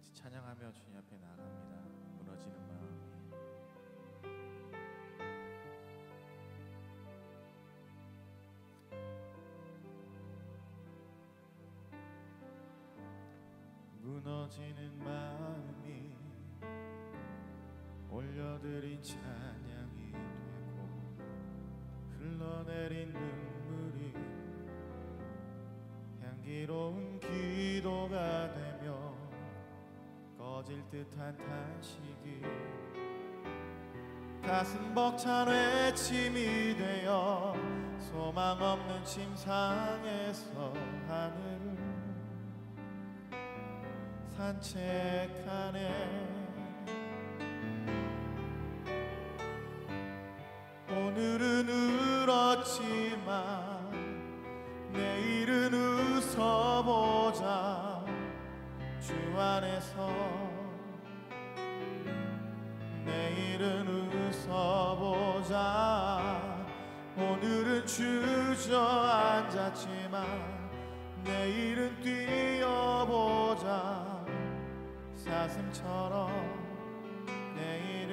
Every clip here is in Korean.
같이 찬양하며 주님 앞에 나아갑니다. 무너지는 마음이 무너지는 마음이 올려드린 찬양이 되고 흘러내린 눈물이 향기로운 기도가 되며 꺼질 듯한 탄식이 가슴 벅찬 외침이 되어 소망 없는 침상에서 하늘을 산책하네. 오늘은 울었지만 내일은 웃어보자. 주 안에서 내일은 웃어보자. 오늘은 주저앉았지만 내일은 뛰어보자. 사슴처럼 내일은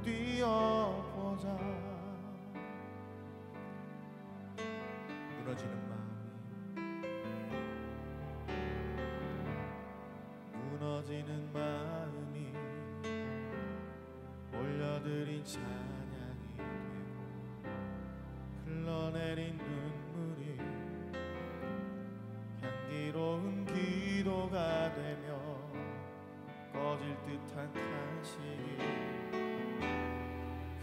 뛰어보자. 무너지는 마음이 무너지는 마음이 올려드린 찬양이 되고 흘러내린 눈물이 향기로운 기도가 되며 꺼질 듯한 탄식이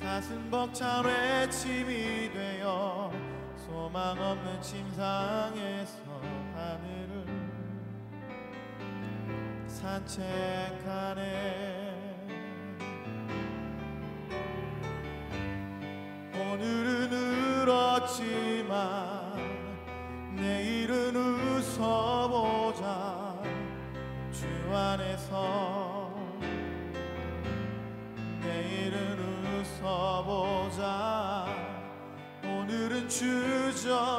가슴 벅찬 외침이 되어 소망 없는 침상에서 하늘을 산책하네. 오늘은 울었지만 내일은 웃어보자. 주 안에서 내일은 웃어보자. 오늘은 주저앉았지만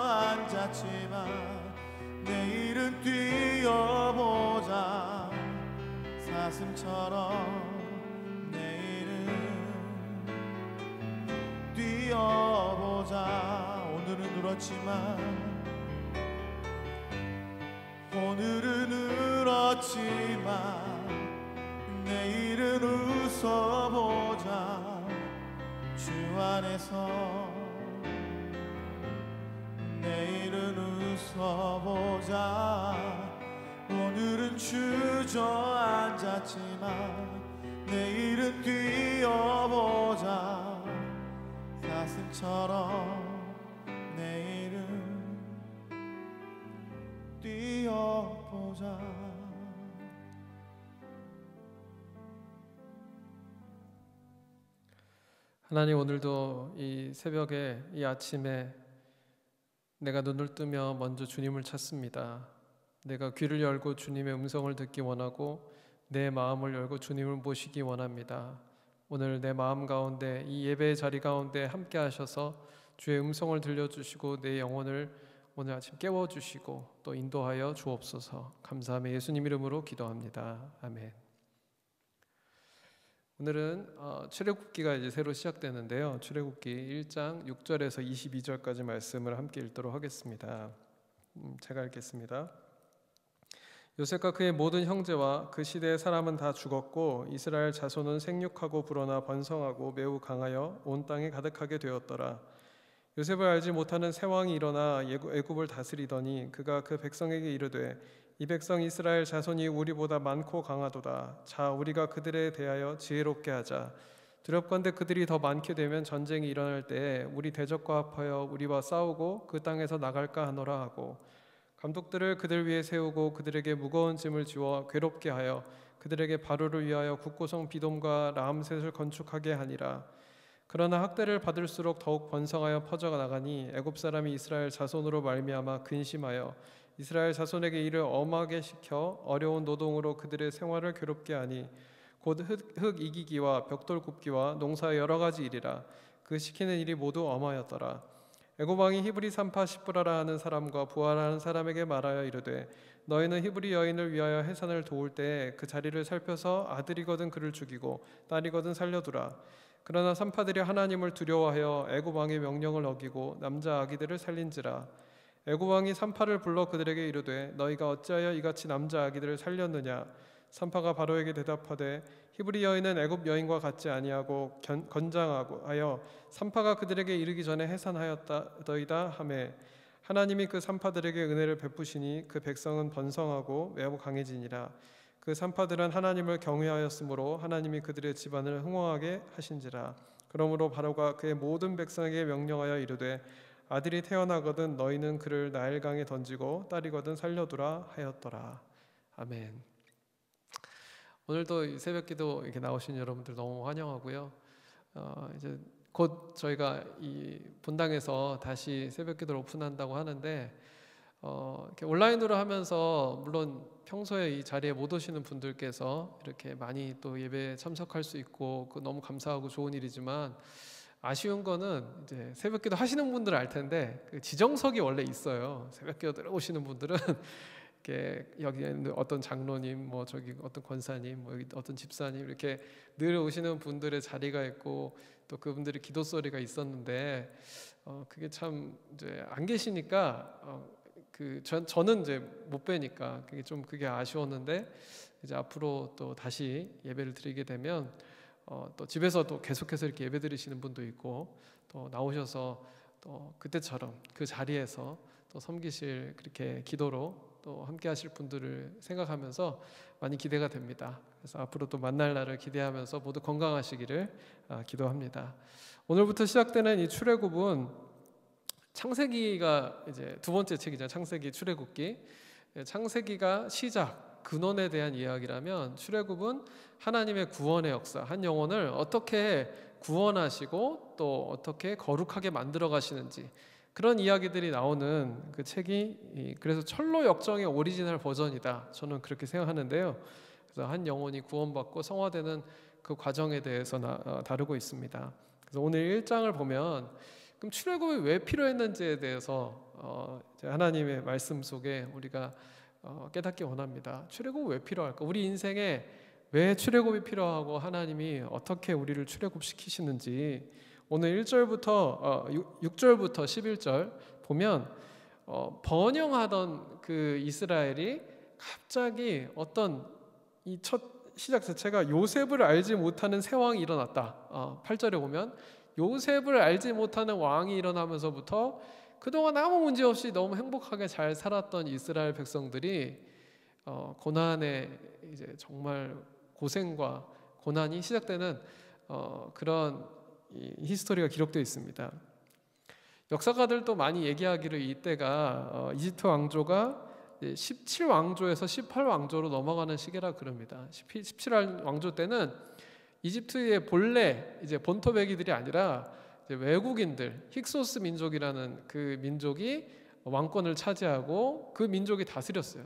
내일은 뛰어보자. 사슴처럼 내일은 뛰어보자. 오늘은 울었지만 오늘은 울었지만 내일은 웃어보자. 주 안에서 내일은 웃어보자. 오늘은 주저앉았지만 내일은 뛰어보자. 사슴처럼 내일은 뛰어보자. 하나님, 오늘도 이 새벽에 이 아침에 내가 눈을 뜨며 먼저 주님을 찾습니다. 내가 귀를 열고 주님의 음성을 듣기 원하고 내 마음을 열고 주님을 모시기 원합니다. 오늘 내 마음 가운데 이 예배의 자리 가운데 함께 하셔서 주의 음성을 들려주시고 내 영혼을 오늘 아침 깨워주시고 또 인도하여 주옵소서. 감사하며 예수님 이름으로 기도합니다. 아멘. 오늘은 출애굽기가 이제 새로 시작되는데요. 출애굽기 1장 6절에서 22절까지 말씀을 함께 읽도록 하겠습니다. 제가 읽겠습니다. 요셉과 그의 모든 형제와 그 시대의 사람은 다 죽었고 이스라엘 자손은 생육하고 불어나 번성하고 매우 강하여 온 땅에 가득하게 되었더라. 요셉을 알지 못하는 새 왕이 일어나 애굽을 다스리더니 그가 그 백성에게 이르되 이 백성 이스라엘 자손이 우리보다 많고 강하도다. 자, 우리가 그들에 대하여 지혜롭게 하자. 두렵건대 그들이 더 많게 되면 전쟁이 일어날 때에 우리 대적과 합하여 우리와 싸우고 그 땅에서 나갈까 하노라 하고 감독들을 그들 위에 세우고 그들에게 무거운 짐을 지워 괴롭게 하여 그들에게 바로를 위하여 국고성 비돔과 라암셋을 건축하게 하니라. 그러나 학대를 받을수록 더욱 번성하여 퍼져가 나가니 애굽 사람이 이스라엘 자손으로 말미암아 근심하여 이스라엘 자손에게 이를 엄하게 시켜 어려운 노동으로 그들의 생활을 괴롭게 하니 곧 흙 이기기와 벽돌 굽기와 농사의 여러 가지 일이라. 그 시키는 일이 모두 엄하였더라. 애굽 왕이 히브리 산파 시브라라 하는 사람과 부하라는 사람에게 말하여 이르되 너희는 히브리 여인을 위하여 해산을 도울 때에 그 자리를 살펴서 아들이거든 그를 죽이고 딸이거든 살려두라. 그러나 산파들이 하나님을 두려워하여 애굽 왕의 명령을 어기고 남자 아기들을 살린지라. 애굽 왕이 산파를 불러 그들에게 이르되 너희가 어찌하여 이같이 남자 아기들을 살렸느냐. 산파가 바로에게 대답하되 히브리 여인은 애굽 여인과 같지 아니하고 건장하고 하여 산파가 그들에게 이르기 전에 해산하였다더이다 하매 하나님이 그 산파들에게 은혜를 베푸시니 그 백성은 번성하고 매우 강해지니라. 그 산파들은 하나님을 경외하였으므로 하나님이 그들의 집안을 흥왕하게 하신지라. 그러므로 바로가 그의 모든 백성에게 명령하여 이르되 아들이 태어나거든 너희는 그를 나일강에 던지고 딸이거든 살려두라 하였더라. 아멘. 오늘도 새벽기도 이렇게 나오신 여러분들 너무 환영하고요. 이제 곧 저희가 이 본당에서 다시 새벽기도를 오픈한다고 하는데 이렇게 온라인으로 하면서 물론 평소에 이 자리에 못 오시는 분들께서 이렇게 많이 또 예배에 참석할 수 있고 너무 감사하고 좋은 일이지만 아쉬운 거는 이제 새벽기도 하시는 분들은 알 텐데 그 지정석이 원래 있어요. 새벽기도 들어오시는 분들은 이렇게 여기에 어떤 장로님, 뭐 저기 어떤 권사님, 뭐 여기 어떤 집사님 이렇게 늘 오시는 분들의 자리가 있고 또 그분들의 기도 소리가 있었는데 그게 참 이제 안 계시니까 저는 이제 못 뵈니까 그게 아쉬웠는데 이제 앞으로 또 다시 예배를 드리게 되면 또 집에서 또 계속해서 이렇게 예배 드리시는 분도 있고 또 나오셔서 또 그때처럼 그 자리에서 또 섬기실 그렇게 기도로 또 함께 하실 분들을 생각하면서 많이 기대가 됩니다. 그래서 앞으로 또 만날 날을 기대하면서 모두 건강하시기를 기도합니다. 오늘부터 시작되는 이 출애굽은 창세기가 이제 두 번째 책이죠. 창세기 출애굽기. 창세기가 시작 근원에 대한 이야기라면 출애굽은 하나님의 구원의 역사, 한 영혼을 어떻게 구원하시고 또 어떻게 거룩하게 만들어 가시는지 그런 이야기들이 나오는 그 책이 그래서 철로 역정의 오리지널 버전이다. 저는 그렇게 생각하는데요. 그래서 한 영혼이 구원받고 성화되는 그 과정에 대해서 다루고 있습니다. 그래서 오늘 1장을 보면 그럼 출애굽이 왜 필요했는지에 대해서 하나님의 말씀 속에 우리가 깨닫기 원합니다. 출애굽이 왜 필요할까? 우리 인생에 왜 출애굽이 필요하고 하나님이 어떻게 우리를 출애굽시키시는지 오늘 1절부터 6절부터 11절 보면 번영하던 그 이스라엘이 갑자기 어떤 이 첫 시작 자체가 요셉을 알지 못하는 새 왕이 일어났다. 8절에 보면 요셉을 알지 못하는 왕이 일어나면서부터 그동안 아무 문제 없이 너무 행복하게 잘 살았던 이스라엘 백성들이 고난의 이제 정말 고생과 고난이 시작되는 그런 히스토리가 기록되어 있습니다. 역사가들도 많이 얘기하기를 이때가 이집트 왕조가 17왕조에서 18왕조로 넘어가는 시기라 그럽니다. 17왕조 때는 이집트의 본래 이제 본토배기들이 아니라 이제 외국인들 힉소스 민족이라는 그 민족이 왕권을 차지하고 그 민족이 다스렸어요.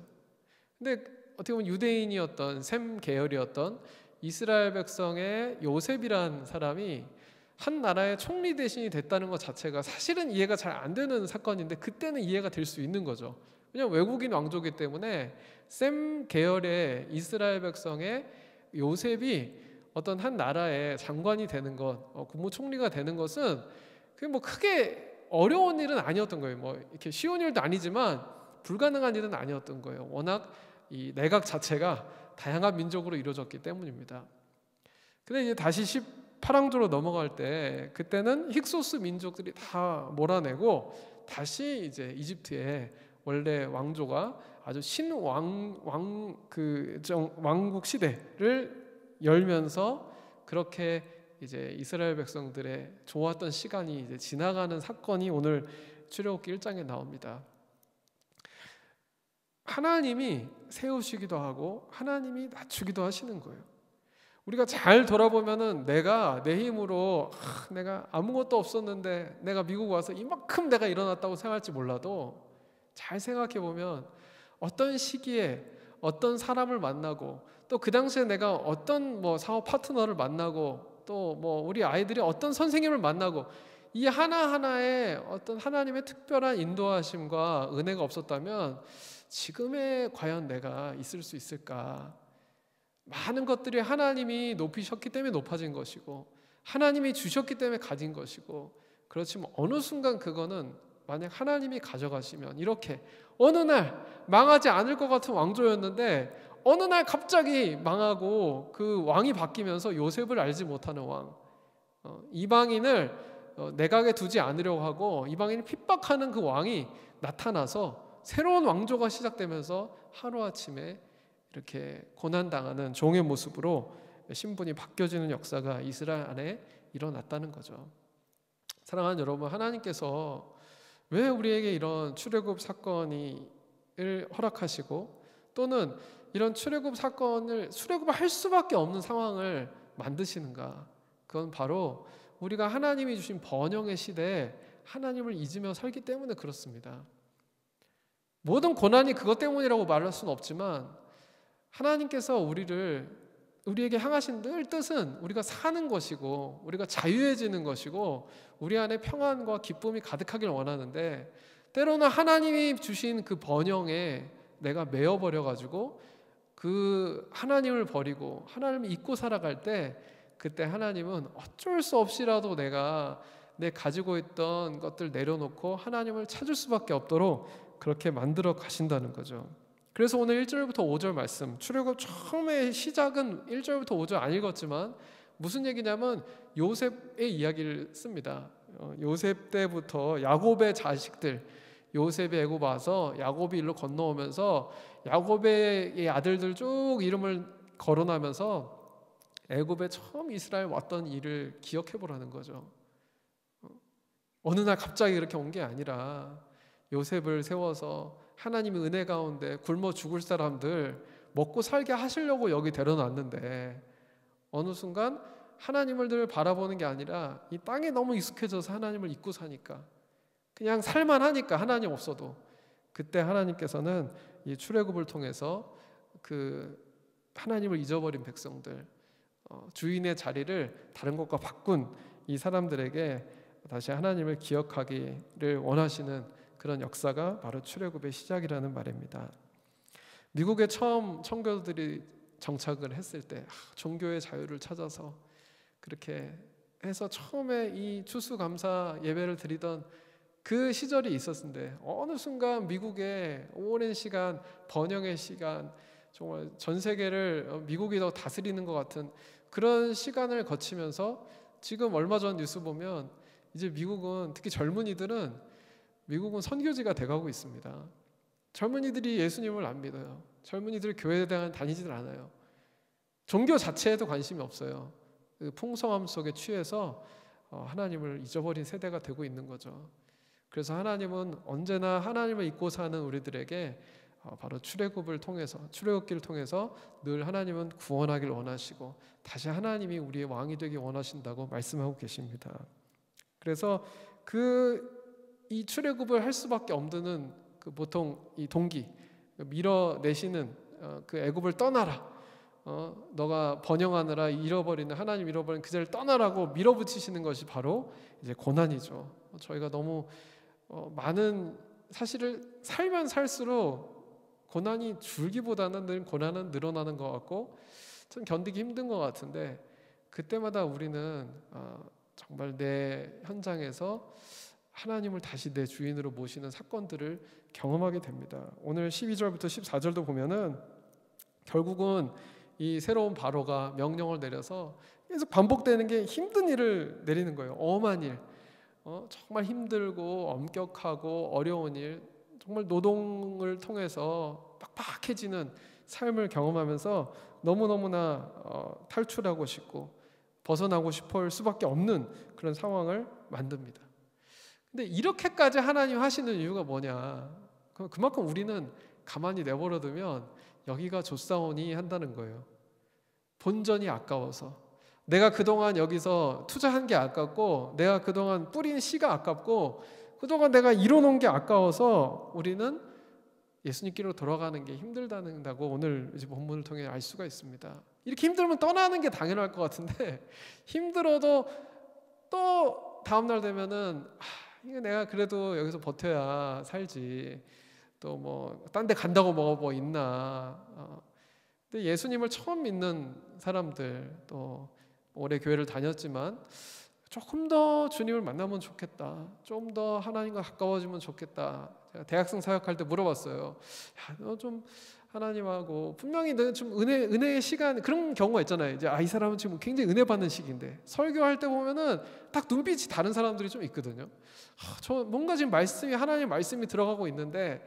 근데 어떻게 보면 유대인이었던 셈 계열이었던 이스라엘 백성의 요셉이라는 사람이 한 나라의 총리 대신이 됐다는 것 자체가 사실은 이해가 잘 안 되는 사건인데 그때는 이해가 될 수 있는 거죠. 왜냐하면 외국인 왕조이기 때문에 셈 계열의 이스라엘 백성의 요셉이 어떤 한 나라의 장관이 되는 것, 국무총리가 되는 것은 그게 뭐 크게 어려운 일은 아니었던 거예요. 뭐 이렇게 쉬운 일도 아니지만 불가능한 일은 아니었던 거예요. 워낙 이 내각 자체가 다양한 민족으로 이루어졌기 때문입니다. 근데 이제 다시 18왕조로 넘어갈 때 그때는 힉소스 민족들이 다 몰아내고 다시 이제 이집트의 원래 왕조가 아주 왕국 시대를 열면서 그렇게 이제 이스라엘 백성들의 좋았던 시간이 이제 지나가는 사건이 오늘 출애굽기 1장에 나옵니다. 하나님이 세우시기도 하고 하나님이 낮추기도 하시는 거예요. 우리가 잘 돌아보면은 내가 내 힘으로 내가 아무것도 없었는데 내가 미국 와서 이만큼 내가 일어났다고 생각할지 몰라도 잘 생각해 보면 어떤 시기에 어떤 사람을 만나고 또 그 당시에 내가 어떤 뭐 사업 파트너를 만나고 또 뭐 우리 아이들이 어떤 선생님을 만나고 이 하나하나의 어떤 하나님의 특별한 인도하심과 은혜가 없었다면 지금의 과연 내가 있을 수 있을까? 많은 것들이 하나님이 높이셨기 때문에 높아진 것이고 하나님이 주셨기 때문에 가진 것이고, 그렇지만 어느 순간 그거는 만약 하나님이 가져가시면, 이렇게 어느 날 망하지 않을 것 같은 왕조였는데 어느 날 갑자기 망하고 그 왕이 바뀌면서 요셉을 알지 못하는 왕, 이방인을 내각에 두지 않으려고 하고 이방인을 핍박하는 그 왕이 나타나서 새로운 왕조가 시작되면서 하루아침에 이렇게 고난당하는 종의 모습으로 신분이 바뀌어지는 역사가 이스라엘 안에 일어났다는 거죠. 사랑하는 여러분, 하나님께서 왜 우리에게 이런 출애굽 사건을 허락하시고 또는 이런 출애굽 사건을 출애굽을 할 수밖에 없는 상황을 만드시는가? 그건 바로 우리가 하나님이 주신 번영의 시대에 하나님을 잊으며 살기 때문에 그렇습니다. 모든 고난이 그것 때문이라고 말할 수는 없지만 하나님께서 우리에게 향하신 늘 뜻은 우리가 사는 것이고 우리가 자유해지는 것이고 우리 안에 평안과 기쁨이 가득하길 원하는데, 때로는 하나님이 주신 그 번영에 내가 매여버려가지고 그 하나님을 버리고 하나님을 잊고 살아갈 때, 그때 하나님은 어쩔 수 없이라도 내가 내 가지고 있던 것들 내려놓고 하나님을 찾을 수밖에 없도록 그렇게 만들어 가신다는 거죠. 그래서 오늘 1절부터 5절 말씀, 출애굽 처음에 시작은 1절부터 5절 안 읽었지만 무슨 얘기냐면 요셉의 이야기를 씁니다. 요셉 때부터 야곱의 자식들, 요셉이 애굽 와서 야곱이 일로 건너오면서 야곱의 아들들 쭉 이름을 거론하면서 애굽에 처음 이스라엘 왔던 일을 기억해 보라는 거죠. 어느 날 갑자기 이렇게 온 게 아니라 요셉을 세워서 하나님의 은혜 가운데 굶어 죽을 사람들 먹고 살게 하시려고 여기 데려놨는데, 어느 순간 하나님을 늘 바라보는 게 아니라 이 땅에 너무 익숙해져서 하나님을 잊고 사니까, 그냥 살만하니까 하나님 없어도, 그때 하나님께서는 이 출애굽을 통해서 그 하나님을 잊어버린 백성들, 주인의 자리를 다른 것과 바꾼 이 사람들에게 다시 하나님을 기억하기를 원하시는 그런 역사가 바로 출애굽의 시작이라는 말입니다. 미국에 처음 청교도들이 정착을 했을 때 종교의 자유를 찾아서 그렇게 해서 처음에 이 추수감사 예배를 드리던 그 시절이 있었는데, 어느 순간 미국의 오랜 시간, 번영의 시간, 정말 전 세계를 미국이 더 다스리는 것 같은 그런 시간을 거치면서 지금 얼마 전 뉴스 보면 이제 미국은, 특히 젊은이들은 미국은 선교지가 돼가고 있습니다. 젊은이들이 예수님을 안 믿어요. 젊은이들이 교회에 다니지들 않아요. 종교 자체에도 관심이 없어요. 그 풍성함 속에 취해서 하나님을 잊어버린 세대가 되고 있는 거죠. 그래서 하나님은 언제나 하나님을 잊고 사는 우리들에게 바로 출애굽을 통해서, 출애굽기를 통해서 늘 하나님은 구원하길 원하시고 다시 하나님이 우리의 왕이 되길 원하신다고 말씀하고 계십니다. 그래서 이 출애굽을 할 수밖에 없는 그 보통 이 동기, 밀어내시는 그 애굽을 떠나라, 너가 번영하느라 하나님 잃어버린 그 자리를 떠나라고 밀어붙이시는 것이 바로 이제 고난이죠. 저희가 너무 많은, 사실을 살면 살수록 고난이 줄기보다는 늘 고난은 늘어나는 것 같고 좀 견디기 힘든 것 같은데, 그때마다 우리는 정말 내 현장에서 하나님을 다시 내 주인으로 모시는 사건들을 경험하게 됩니다. 오늘 12절부터 14절도 보면은 결국은 이 새로운 바로가 명령을 내려서 계속 반복되는 게 힘든 일을 내리는 거예요. 엄한 일, 정말 힘들고 엄격하고 어려운 일, 정말 노동을 통해서 빡빡해지는 삶을 경험하면서 너무너무나 탈출하고 싶고 벗어나고 싶을 수밖에 없는 그런 상황을 만듭니다. 근데 이렇게까지 하나님 하시는 이유가 뭐냐? 그만큼 우리는 가만히 내버려두면 여기가 좋사오니 한다는 거예요. 본전이 아까워서, 내가 그동안 여기서 투자한 게 아깝고, 내가 그동안 뿌린 씨가 아깝고, 그동안 내가 이뤄놓은 게 아까워서 우리는 예수님께로 돌아가는 게 힘들다고 오늘 이제 본문을 통해 알 수가 있습니다. 이렇게 힘들면 떠나는 게 당연할 것 같은데 힘들어도 또 또 다음날 되면은 이거 내가 그래도 여기서 버텨야 살지, 또 뭐 딴 데 간다고 뭐 있나. 근데 예수님을 처음 믿는 사람들, 또 오래 교회를 다녔지만 조금 더 주님을 만나면 좋겠다, 좀 더 하나님과 가까워지면 좋겠다. 제가 대학생 사역할 때 물어봤어요. 야, 너 좀 하나님하고 분명히 너 좀 은혜의 시간, 그런 경우가 있잖아요. 이제 이 사람은 지금 굉장히 은혜 받는 시기인데, 설교할 때 보면은 딱 눈빛이 다른 사람들이 좀 있거든요. 저 뭔가 지금 말씀이, 하나님 말씀이 들어가고 있는데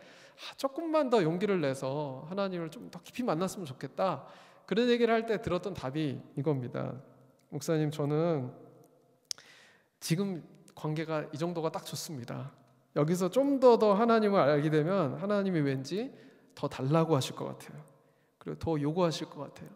조금만 더 용기를 내서 하나님을 좀 더 깊이 만났으면 좋겠다. 그런 얘기를 할 때 들었던 답이 이겁니다. 목사님, 저는 지금 관계가 이 정도가 딱 좋습니다. 여기서 좀 더 하나님을 알게 되면 하나님이 왠지 더 달라고 하실 것 같아요. 그리고 더 요구하실 것 같아요.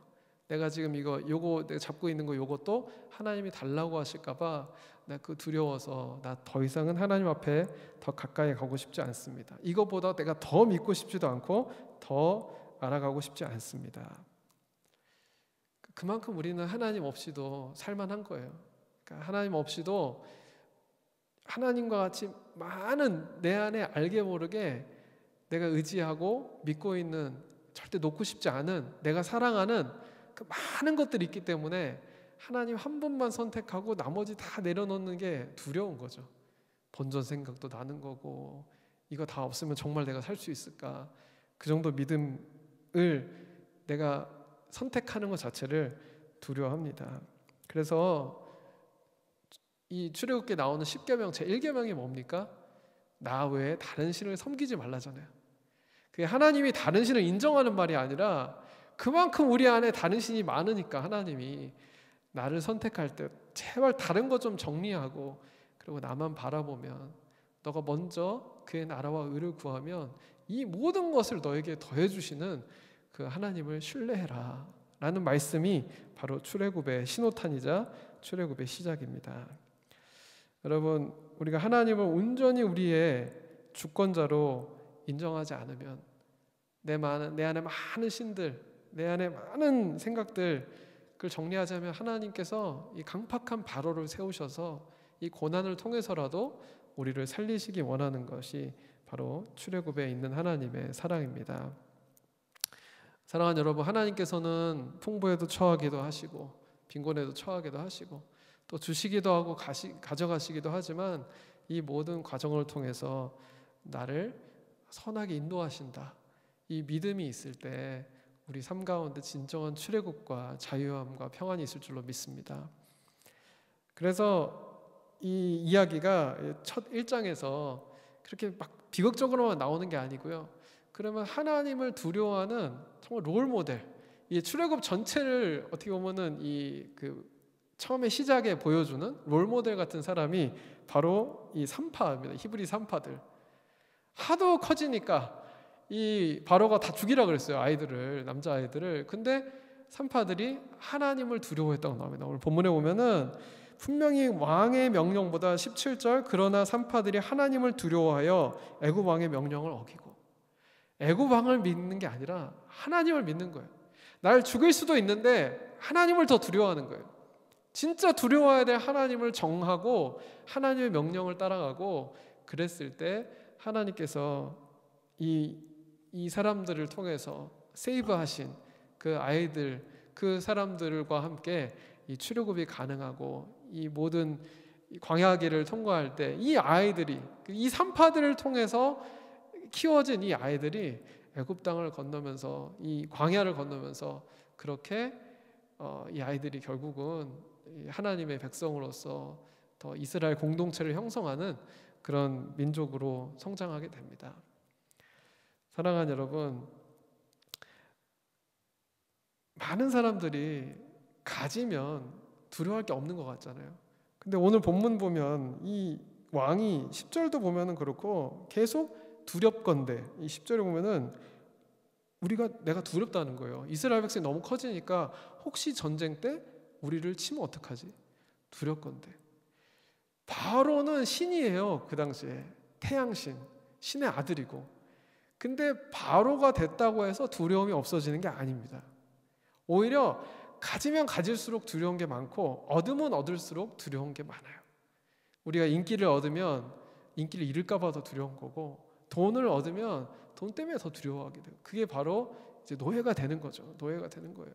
내가 지금 요거 내가 잡고 있는 거, 요것도 하나님이 달라고 하실까봐 나 그 두려워서 나 더 이상은 하나님 앞에 더 가까이 가고 싶지 않습니다. 이거보다 내가 더 믿고 싶지도 않고 더 알아가고 싶지 않습니다. 그만큼 우리는 하나님 없이도 살만한 거예요. 그러니까 하나님 없이도 하나님과 같이 많은 내 안에 알게 모르게 내가 의지하고 믿고 있는, 절대 놓고 싶지 않은, 내가 사랑하는 그 많은 것들이 있기 때문에 하나님 한 분만 선택하고 나머지 다 내려놓는 게 두려운 거죠. 본전 생각도 나는 거고, 이거 다 없으면 정말 내가 살 수 있을까. 그 정도 믿음을 내가 선택하는 것 자체를 두려워합니다. 그래서 이 출애굽기에 나오는 10계명 제1계명이 뭡니까? 나 외에 다른 신을 섬기지 말라잖아요. 그게 하나님이 다른 신을 인정하는 말이 아니라 그만큼 우리 안에 다른 신이 많으니까 하나님이 나를 선택할 때 제발 다른 거 좀 정리하고, 그리고 나만 바라보면, 너가 먼저 그의 나라와 의를 구하면 이 모든 것을 너에게 더해주시는 그 하나님을 신뢰해라 라는 말씀이 바로 출애굽의 신호탄이자 출애굽의 시작입니다. 여러분, 우리가 하나님을 온전히 우리의 주권자로 인정하지 않으면 내 안에 많은 신들, 내 안에 많은 생각들, 그걸 정리하자면 하나님께서 이 강팍한 바로를 세우셔서 이 고난을 통해서라도 우리를 살리시기 원하는 것이 바로 출애굽에 있는 하나님의 사랑입니다. 사랑하는 여러분, 하나님께서는 풍부에도 처하기도 하시고 빈곤에도 처하기도 하시고 또 주시기도 하고 가져가시기도 하지만 이 모든 과정을 통해서 나를 선하게 인도하신다. 이 믿음이 있을 때 우리 삶 가운데 진정한 출애굽과 자유함과 평안이 있을 줄로 믿습니다. 그래서 이 이야기가 첫 1장에서 그렇게 막 비극적으로만 나오는 게 아니고요. 그러면 하나님을 두려워하는 정말 롤 모델, 이 출애굽 전체를 어떻게 보면은 처음에 시작에 보여주는 롤 모델 같은 사람이 바로 이 3파입니다. 히브리 3파들. 하도 커지니까 이 바로가 다 죽이라 그랬어요. 아이들을, 남자 아이들을. 근데 3파들이 하나님을 두려워했다고 나옵니다. 오늘 본문에 보면은 분명히 왕의 명령보다 17절, 그러나 3파들이 하나님을 두려워하여 애굽 왕의 명령을 어기고, 애굽 왕을 믿는 게 아니라 하나님을 믿는 거예요. 날 죽일 수도 있는데 하나님을 더 두려워하는 거예요. 진짜 두려워해야 될 하나님을 정하고 하나님의 명령을 따라가고, 그랬을 때 하나님께서 이 사람들을 통해서 세이브하신 그 아이들, 그 사람들과 함께 이 출애굽이 가능하고 이 모든 광야길을 통과할 때 이 아이들이, 이 3파들을 통해서 키워진 이 아이들이 애굽 땅을 건너면서, 이 광야를 건너면서 그렇게 이 아이들이 결국은 하나님의 백성으로서 더 이스라엘 공동체를 형성하는 그런 민족으로 성장하게 됩니다. 사랑하는 여러분, 많은 사람들이 가지면 두려워할 게 없는 것 같잖아요. 근데 오늘 본문 보면 이 왕이 10절도 보면은 그렇고 계속 두렵건대, 이 10절에 보면은 내가 두렵다는 거예요. 이스라엘 백성이 너무 커지니까 혹시 전쟁 때 우리를 치면 어떡하지? 두렵건대. 바로는 신이에요. 그 당시에 태양신, 신의 아들이고. 근데 바로가 됐다고 해서 두려움이 없어지는 게 아닙니다. 오히려 가지면 가질수록 두려운 게 많고 얻으면 얻을수록 두려운 게 많아요. 우리가 인기를 얻으면 인기를 잃을까 봐 더 두려운 거고, 돈을 얻으면 돈 때문에 더 두려워하게 돼요. 그게 바로 이제 노예가 되는 거죠. 노예가 되는 거예요.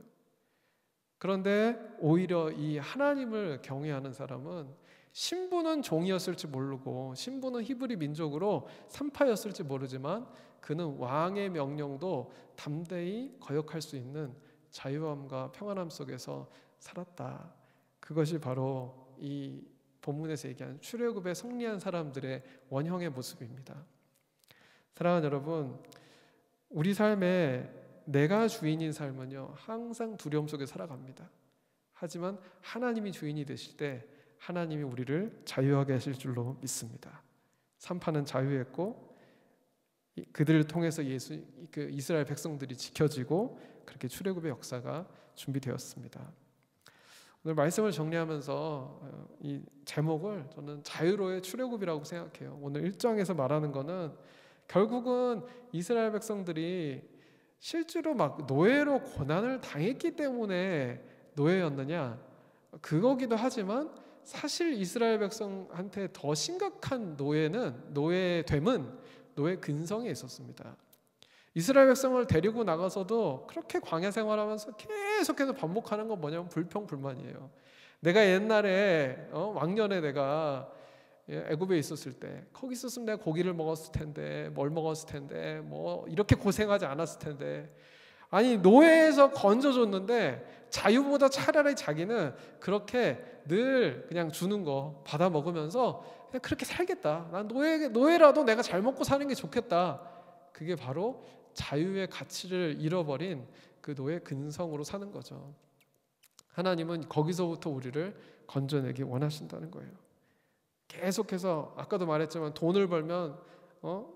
그런데 오히려 이 하나님을 경외하는 사람은 신부는 종이었을지 모르고 신부는 히브리 민족으로 산파였을지 모르지만 그는 왕의 명령도 담대히 거역할 수 있는 자유함과 평안함 속에서 살았다. 그것이 바로 이 본문에서 얘기하는 출애굽에 승리한 사람들의 원형의 모습입니다. 사랑하는 여러분, 우리 삶에 내가 주인인 삶은요 항상 두려움 속에 살아갑니다. 하지만 하나님이 주인이 되실 때 하나님이 우리를 자유하게 하실 줄로 믿습니다. 산파는 자유했고 그들을 통해서 이스라엘 백성들이 지켜지고 그렇게 출애굽의 역사가 준비되었습니다. 오늘 말씀을 정리하면서 이 제목을 저는 자유로의 출애굽이라고 생각해요. 오늘 1장에서 말하는 거는 결국은 이스라엘 백성들이 실제로 막 노예로 고난을 당했기 때문에 노예였느냐? 그거기도 하지만 사실 이스라엘 백성한테 더 심각한 노예됨은 노예 근성에 있었습니다. 이스라엘 백성을 데리고 나가서도 그렇게 광야 생활하면서 계속해서 반복하는 건 뭐냐면 불평불만이에요. 내가 옛날에 왕년에 내가 애굽에 있었을 때 거기 있었으면 내가 고기를 먹었을 텐데 뭘 먹었을 텐데 뭐 이렇게 고생하지 않았을 텐데, 아니 노예에서 건져줬는데 자유보다 차라리 자기는 그렇게 늘 그냥 주는 거 받아 먹으면서 그냥 그렇게 살겠다. 난 노예라도 내가 잘 먹고 사는 게 좋겠다. 그게 바로 자유의 가치를 잃어버린 그 노예 근성으로 사는 거죠. 하나님은 거기서부터 우리를 건져내기 원하신다는 거예요. 계속해서 아까도 말했지만 돈을 벌면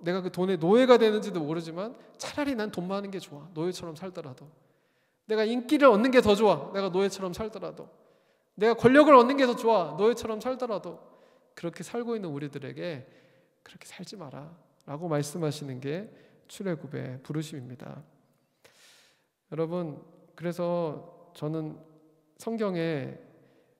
내가 그 돈의 노예가 되는지도 모르지만 차라리 난 돈 많은 게 좋아. 노예처럼 살더라도. 내가 인기를 얻는 게 더 좋아. 내가 노예처럼 살더라도. 내가 권력을 얻는 게 더 좋아. 노예처럼 살더라도. 그렇게 살고 있는 우리들에게 그렇게 살지 마라 라고 말씀하시는 게 출애굽의 부르심입니다. 여러분, 그래서 저는 성경에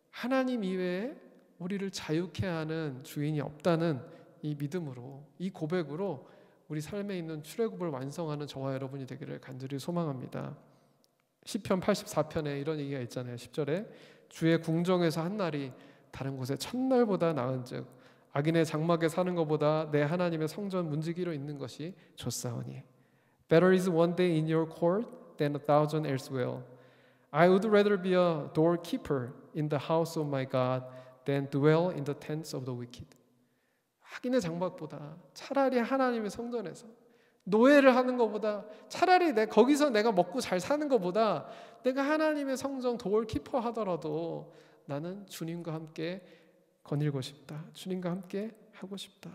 하나님 이외에 우리를 자유케 하는 주인이 없다는 이 믿음으로, 이 고백으로 우리 삶에 있는 출애굽을 완성하는 저와 여러분이 되기를 간절히 소망합니다. 시편 84편에 이런 얘기가 있잖아요. 10절에 주의 궁정에서 한 날이 다른 곳에 천날보다 나은즉 악인의 장막에 사는 것보다 내 하나님의 성전 문지기로 있는 것이 좋사오니 Better is one day in your court than 1,000 elsewhere. I would rather be a doorkeeper in the house of my God than dwell in the tents of the wicked. 악인의 장막보다 차라리 하나님의 성전에서 노예를 하는 것보다 차라리 거기서 내가 먹고 잘 사는 것보다 내가 하나님의 성전 도어키퍼 하더라도 나는 주님과 함께 거닐고 싶다. 주님과 함께 하고 싶다.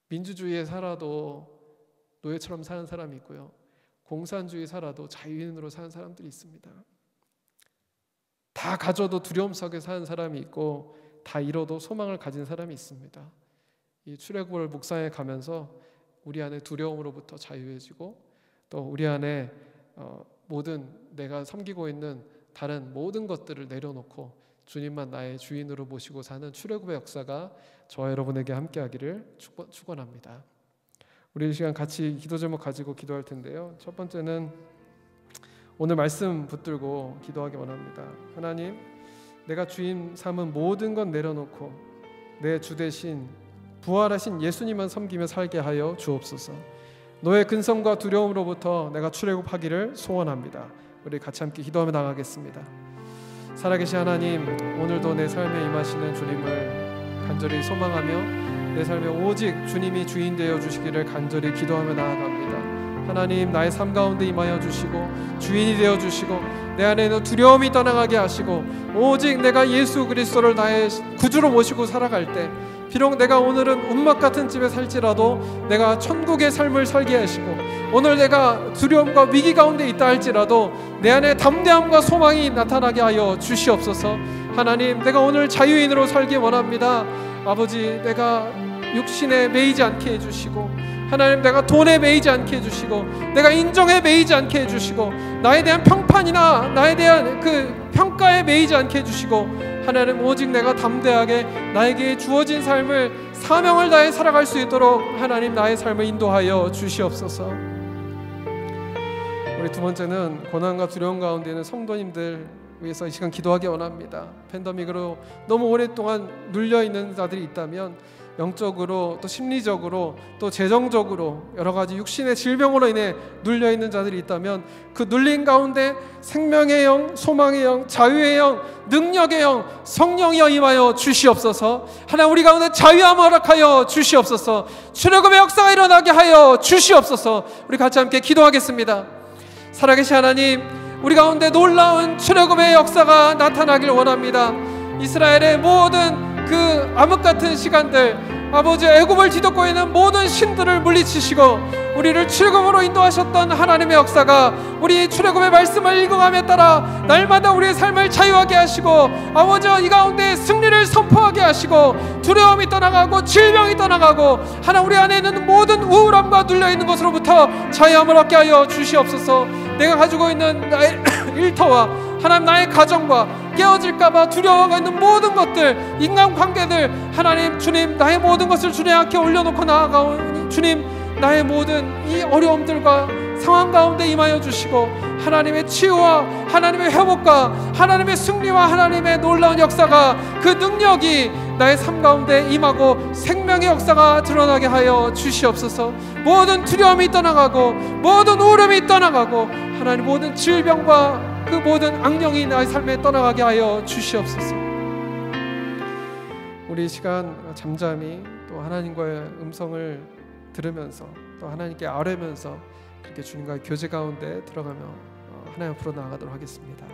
민주주의에 살아도 노예처럼 사는 사람이 있고요. 공산주의 살아도 자유인으로 사는 사람들이 있습니다. 다 가져도 두려움 속에 사는 사람이 있고 다 잃어도 소망을 가진 사람이 있습니다. 이 출애굽을 묵상해 가면서 우리 안에 두려움으로부터 자유해지고 또 우리 안에 모든 내가 섬기고 있는 다른 모든 것들을 내려놓고 주님만 나의 주인으로 모시고 사는 출애굽의 역사가 저와 여러분에게 함께하기를 축원합니다. 우리 이 시간 같이 기도 제목 가지고 기도할 텐데요. 첫 번째는 오늘 말씀 붙들고 기도하기 원합니다. 하나님, 내가 주인 삼은 모든 건 내려놓고 내 주 대신 부활하신 예수님만 섬기며 살게 하여 주옵소서. 너의 근성과 두려움으로부터 내가 출애굽하기를 소원합니다. 우리 같이 함께 기도하며 나가겠습니다. 살아계신 하나님, 오늘도 내 삶에 임하시는 주님을 간절히 소망하며 내 삶에 오직 주님이 주인 되어 주시기를 간절히 기도하며 나아갑니다. 하나님, 나의 삶 가운데 임하여 주시고 주인이 되어 주시고 내 안에는 두려움이 떠나가게 하시고 오직 내가 예수 그리스도를 나의 구주로 모시고 살아갈 때 비록 내가 오늘은 운막 같은 집에 살지라도 내가 천국의 삶을 살게 하시고 오늘 내가 두려움과 위기 가운데 있다 할지라도 내 안에 담대함과 소망이 나타나게 하여 주시옵소서. 하나님, 내가 오늘 자유인으로 살기 원합니다. 아버지, 내가 육신에 매이지 않게 해주시고 하나님, 내가 돈에 매이지 않게 해주시고 내가 인정에 매이지 않게 해주시고 나에 대한 평판이나 나에 대한 그 평가에 매이지 않게 해주시고 하나님, 오직 내가 담대하게 나에게 주어진 삶을 사명을 다해 살아갈 수 있도록 하나님, 나의 삶을 인도하여 주시옵소서. 우리 두 번째는 고난과 두려움 가운데 있는 성도님들 위해서 이 시간 기도하기 원합니다. 팬데믹으로 너무 오랫동안 눌려있는 자들이 있다면, 영적으로 또 심리적으로 또 재정적으로 여러 가지 육신의 질병으로 인해 눌려있는 자들이 있다면, 그 눌린 가운데 생명의 영, 소망의 영, 자유의 영, 능력의 영, 성령이여 임하여 주시옵소서. 하나님, 우리 가운데 자유함을 허락하여 주시옵소서. 출애굽의 역사가 일어나게 하여 주시옵소서. 우리 같이 함께 기도하겠습니다. 살아계신 하나님, 우리 가운데 놀라운 출애굽의 역사가 나타나길 원합니다. 이스라엘의 모든 그 암흑 같은 시간들, 아버지, 애굽을 뒤덮고 있는 모든 신들을 물리치시고 우리를 출애굽으로 인도하셨던 하나님의 역사가 우리 출애굽의 말씀을 읽어감에 따라 날마다 우리의 삶을 자유하게 하시고, 아버지, 이 가운데 승리를 선포하게 하시고 두려움이 떠나가고 질병이 떠나가고 하나님, 우리 안에 있는 모든 우울함과 눌려있는 것으로부터 자유함을 얻게 하여 주시옵소서. 내가 가지고 있는 나의 일터와 하나님, 나의 가정과 깨어질까봐 두려워하고 있는 모든 것들, 인간관계들, 하나님, 주님, 나의 모든 것을 주님 앞에 올려놓고 나아가오니 주님, 나의 모든 이 어려움들과 상황 가운데 임하여 주시고 하나님의 치유와 하나님의 회복과 하나님의 승리와 하나님의 놀라운 역사가, 그 능력이 나의 삶 가운데 임하고 생명의 역사가 드러나게 하여 주시옵소서. 모든 두려움이 떠나가고 모든 우울함이 떠나가고 하나님, 모든 질병과 그 모든 악령이 나의 삶에 떠나가게 하여 주시옵소서. 우리 이 시간 잠잠히 또 하나님과의 음성을 들으면서 또 하나님께 아뢰면서 그렇게 주님과의 교제 가운데 들어가며 하나님 앞으로 나아가도록 하겠습니다.